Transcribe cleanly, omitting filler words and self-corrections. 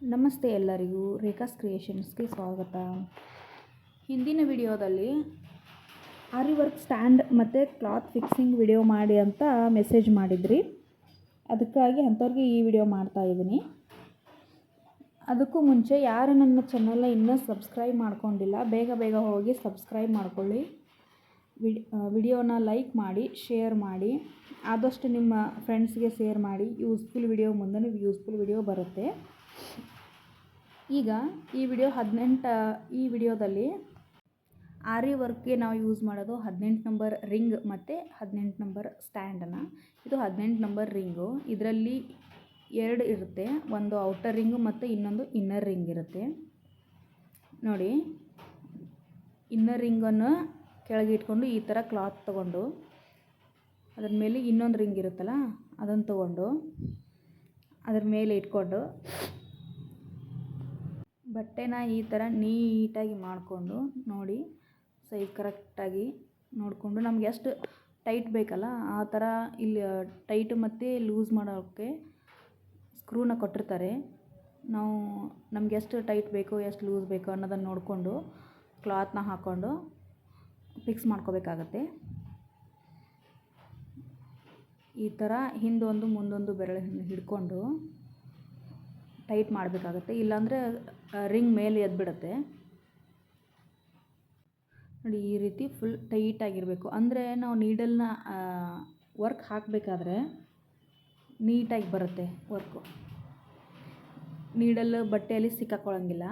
ನಮಸ್ತೆ ಎಲ್ಲರಿಗೂ, ರೇಖಾಸ್ ಕ್ರಿಯೇಷನ್ಸ್ಗೆ ಸ್ವಾಗತ. ಹಿಂದಿನ ವಿಡಿಯೋದಲ್ಲಿ ಆರಿ ವರ್ಕ್ ಸ್ಟ್ಯಾಂಡ್ ಮತ್ತು ಕ್ಲಾತ್ ಫಿಕ್ಸಿಂಗ್ ವಿಡಿಯೋ ಮಾಡಿ ಅಂತ ಮೆಸೇಜ್ ಮಾಡಿದ್ರಿ. ಅದಕ್ಕಾಗಿ ಅಂಥವ್ರಿಗೆ ಈ ವಿಡಿಯೋ ಮಾಡ್ತಾಯಿದ್ದೀನಿ. ಅದಕ್ಕೂ ಮುಂಚೆ ಯಾರು ನನ್ನ ಚಾನಲ್ನ ಇನ್ನೂ ಸಬ್ಸ್ಕ್ರೈಬ್ ಮಾಡ್ಕೊಂಡಿಲ್ಲ, ಬೇಗ ಹೋಗಿ ಸಬ್ಸ್ಕ್ರೈಬ್ ಮಾಡ್ಕೊಳ್ಳಿ. ವಿಡಿಯೋನ ಲೈಕ್ ಮಾಡಿ, ಶೇರ್ ಮಾಡಿ, ಆದಷ್ಟು ನಿಮ್ಮ ಫ್ರೆಂಡ್ಸ್ಗೆ ಶೇರ್ ಮಾಡಿ. ಯೂಸ್ಫುಲ್ ವಿಡಿಯೋ ಮುಂದೆ ಯೂಸ್ಫುಲ್ ವಿಡಿಯೋ ಬರುತ್ತೆ. ಈಗ ಈ ವಿಡಿಯೋದಲ್ಲಿ ಆರಿ ವರ್ಕ್ಗೆ ನಾವು ಯೂಸ್ ಮಾಡೋದು 18 ನಂಬರ್ ರಿಂಗ್ ಮತ್ತು 18 ನಂಬರ್ ಸ್ಟ್ಯಾಂಡನ್ನು. ಇದು 18 ನಂಬರ್ ರಿಂಗು. ಇದರಲ್ಲಿ 2 ಇರುತ್ತೆ, ಒಂದು ಔಟರ್ ರಿಂಗು ಮತ್ತು ಇನ್ನೊಂದು ಇನ್ನರ್ ರಿಂಗ್ ಇರುತ್ತೆ. ನೋಡಿ, ಇನ್ನರ್ ರಿಂಗನ್ನು ಕೆಳಗೆ ಇಟ್ಕೊಂಡು ಈ ಥರ ಕ್ಲಾತ್ ತೊಗೊಂಡು ಅದ್ರ ಮೇಲೆ ಇನ್ನೊಂದು ರಿಂಗ್ ಇರುತ್ತಲ್ಲ ಅದನ್ನು ತೊಗೊಂಡು ಅದ್ರ ಮೇಲೆ ಇಟ್ಕೊಂಡು ಬಟ್ಟೆನ ಈ ಥರ ನೀಟಾಗಿ ಮಾಡಿಕೊಂಡು, ನೋಡಿ ಸೈಜ್ ಕರೆಕ್ಟಾಗಿ ನೋಡಿಕೊಂಡು ನಮ್ಗೆ ಎಷ್ಟು ಟೈಟ್ ಬೇಕಲ್ಲ ಆ ಥರ ಇಲ್ಲಿ ಟೈಟ್ ಮತ್ತು ಲೂಸ್ ಮಾಡೋಕ್ಕೆ ಸ್ಕ್ರೂನ ಕೊಟ್ಟಿರ್ತಾರೆ. ನಾವು ನಮ್ಗೆ ಎಷ್ಟು ಟೈಟ್ ಬೇಕು ಎಷ್ಟು ಲೂಸ್ ಬೇಕು ಅನ್ನೋದನ್ನು ನೋಡಿಕೊಂಡು ಕ್ಲಾತ್ನ ಹಾಕ್ಕೊಂಡು ಫಿಕ್ಸ್ ಮಾಡ್ಕೋಬೇಕಾಗತ್ತೆ. ಈ ಥರ ಹಿಂದೊಂದು ಮುಂದೊಂದು ಬೆರಳು ಹಿಡ್ಕೊಂಡು ಟೈಟ್ ಮಾಡಬೇಕಾಗತ್ತೆ, ಇಲ್ಲಾಂದರೆ ರಿಂಗ್ ಮೇಲೆ ಎದ್ಬಿಡುತ್ತೆ. ನೋಡಿ, ಈ ರೀತಿ ಫುಲ್ ಟೈಟಾಗಿರಬೇಕು. ಅಂದರೆ ನಾವು ನೀಡಲ್ನ ವರ್ಕ್ ಹಾಕಬೇಕಾದ್ರೆ ನೀಟಾಗಿ ಬರುತ್ತೆ ವರ್ಕು. ನೀಡಲ್ ಬಟ್ಟೆಯಲ್ಲಿ ಸಿಕ್ಕಾಕೊಳ್ಳೋಂಗಿಲ್ಲ.